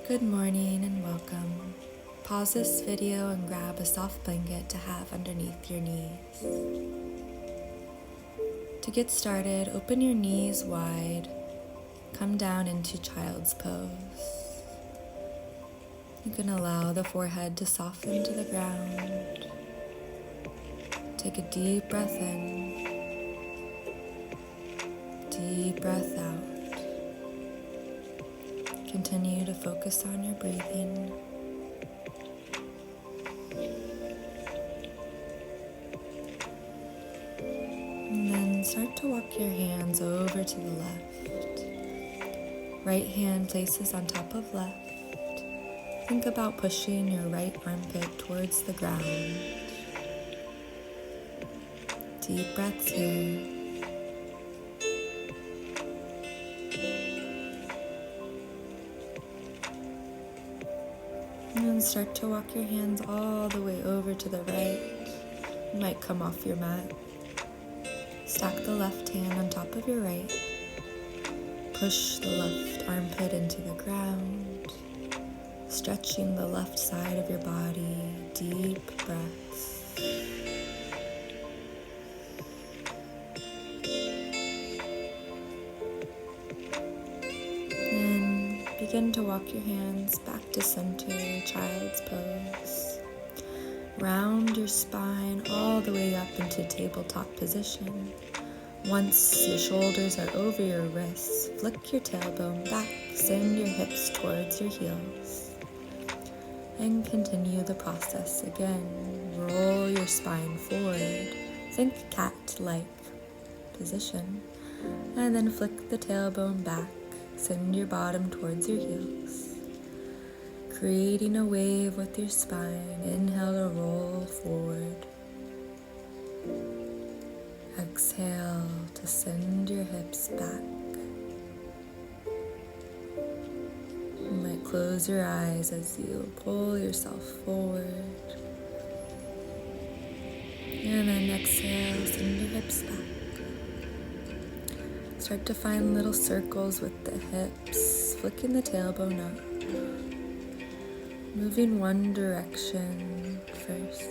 Good morning and welcome. Pause this video and grab a soft blanket to have underneath your knees. To get started, open your knees wide. Come down into child's pose. You can allow the forehead to soften to the ground. Take a deep breath in, deep breath out. Continue to focus on your breathing. And then start to walk your hands over to the left. Right hand places on top of left. Think about pushing your right armpit towards the ground. Deep breaths here. And then start to walk your hands all the way over to the right. You might come off your mat. Stack the left hand on top of your right. Push the left armpit into the ground, stretching the left side of your body. Deep breaths. And begin to walk your hands back to center, child's pose. Round your spine all the way up into tabletop position. Once your shoulders are over your wrists, flick your tailbone back, send your hips towards your heels. And continue the process again. Roll your spine forward. Think cat-like position. And then flick the tailbone back, send your bottom towards your heels. Creating a wave with your spine. Inhale to roll forward. Exhale to send your hips back. You might close your eyes as you pull yourself forward. And then exhale, send your hips back. Start to find little circles with the hips, flicking the tailbone up. Moving one direction first.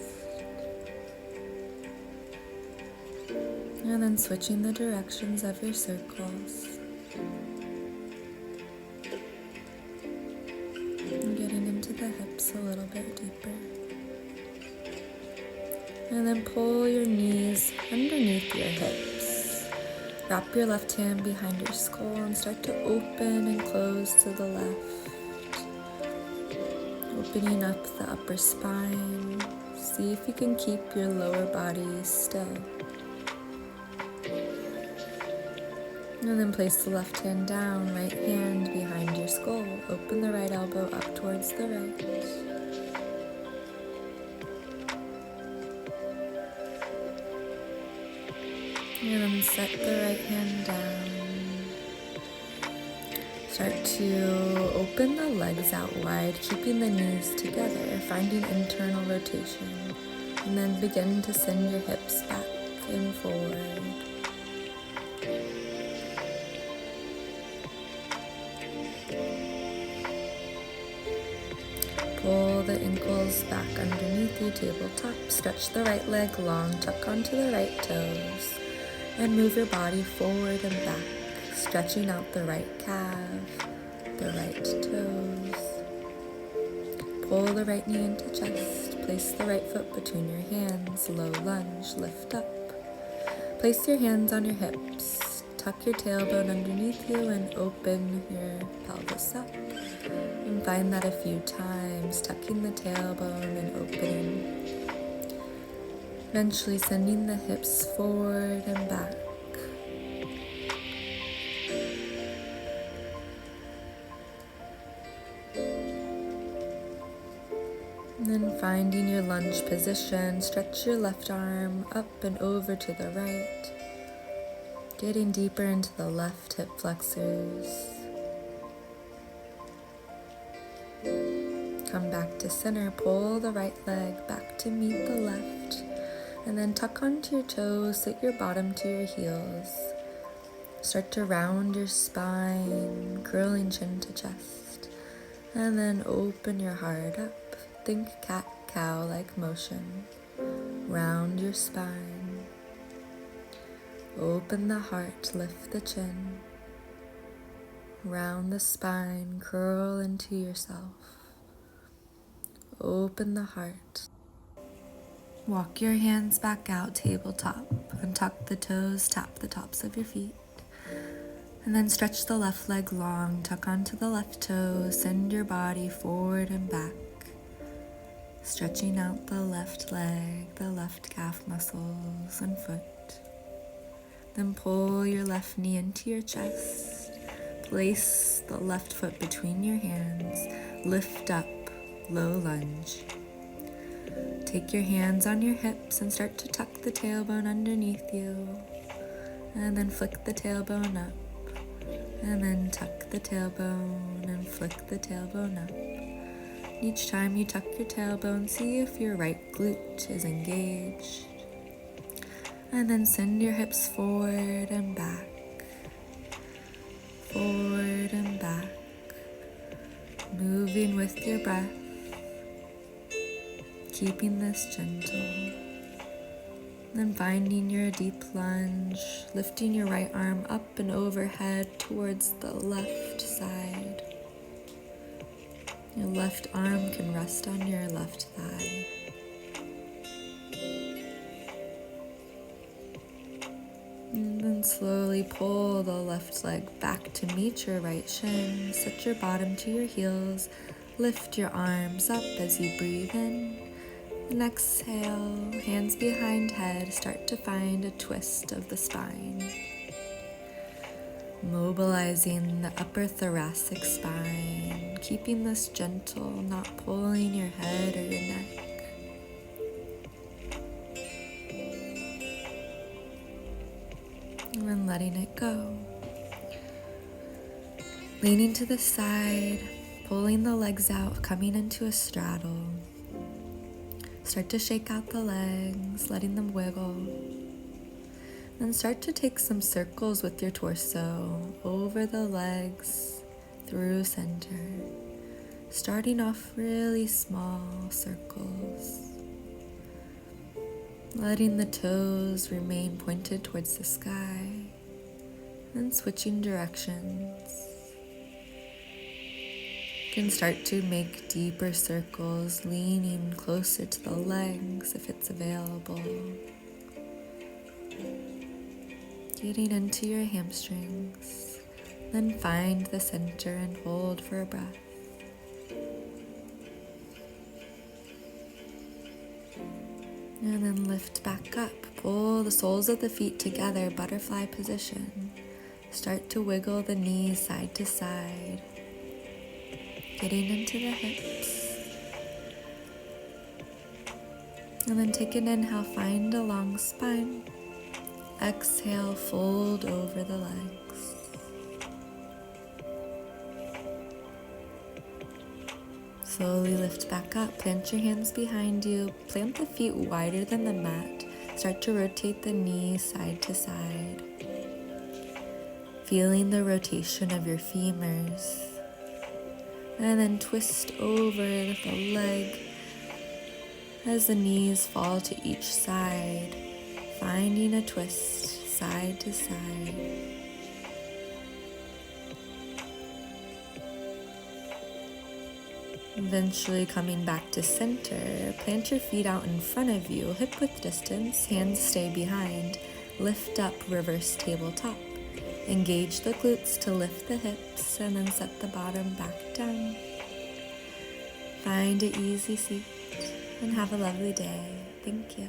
And then switching the directions of your circles. And getting into the hips a little bit deeper. And then pull your knees underneath your hips. Wrap your left hand behind your skull and start to open and close to the left. Opening up the upper spine. See if you can keep your lower body still. And then place the left hand down, right hand behind your skull. Open the right elbow up towards the right. And then set the right hand down. Start to open the legs out wide, keeping the knees together, finding internal rotation. And then begin to send your hips back and forward. Pull the ankles back underneath your tabletop. Stretch the right leg long, tuck onto the right toes. And move your body forward and back, stretching out the right calf, the right toes. Pull the right knee into chest. Place the right foot between your hands. Low lunge, lift up. Place your hands on your hips. Tuck your tailbone underneath you and open your pelvis up. And find that a few times, tucking the tailbone and opening. Eventually sending the hips forward and back. And then finding your lunge position, stretch your left arm up and over to the right. Getting deeper into the left hip flexors. Come back to center, pull the right leg back to meet the left, and then tuck onto your toes, sit your bottom to your heels. Start to round your spine, curling chin to chest. And then open your heart up. Think cat-cow like motion. Round your spine. Open the heart, lift the chin. Round the spine, curl into yourself. Open the heart. Walk your hands back out, tabletop. Untuck the toes, tap the tops of your feet. And then stretch the left leg long, tuck onto the left toe, send your body forward and back. Stretching out the left leg, the left calf muscles and foot. Then pull your left knee into your chest. Place the left foot between your hands. Lift up, low lunge. Take your hands on your hips and start to tuck the tailbone underneath you. And then flick the tailbone up. And then tuck the tailbone and flick the tailbone up. Each time you tuck your tailbone, see if your right glute is engaged. And then send your hips forward and back. Forward and back. Moving with your breath. Keeping this gentle. Then finding your deep lunge, lifting your right arm up and overhead towards the left side. Your left arm can rest on your left thigh. And then slowly pull the left leg back to meet your right shin. Set your bottom to your heels. Lift your arms up as you breathe in. And exhale, hands behind head, start to find a twist of the spine. Mobilizing the upper thoracic spine, keeping this gentle, not pulling your head or your neck. And then letting it go. Leaning to the side, pulling the legs out, coming into a straddle. Start to shake out the legs, letting them wiggle. Then start to take some circles with your torso, over the legs, through center. Starting off really small circles. Letting the toes remain pointed towards the sky. Then switching directions. You can start to make deeper circles, leaning closer to the legs if it's available. Getting into your hamstrings. Then find the center and hold for a breath. And then lift back up. Pull the soles of the feet together, butterfly position. Start to wiggle the knees side to side. Getting into the hips. And then take an inhale, find a long spine. Exhale, fold over the legs. Slowly lift back up, plant your hands behind you, plant the feet wider than the mat. Start to rotate the knees side to side. Feeling the rotation of your femurs. And then twist over the leg as the knees fall to each side, finding a twist side to side. Eventually coming back to center, plant your feet out in front of you, hip width distance, hands stay behind. Lift up, reverse tabletop. Engage the glutes to lift the hips and then set the bottom back down. Find an easy seat and have a lovely day. Thank you.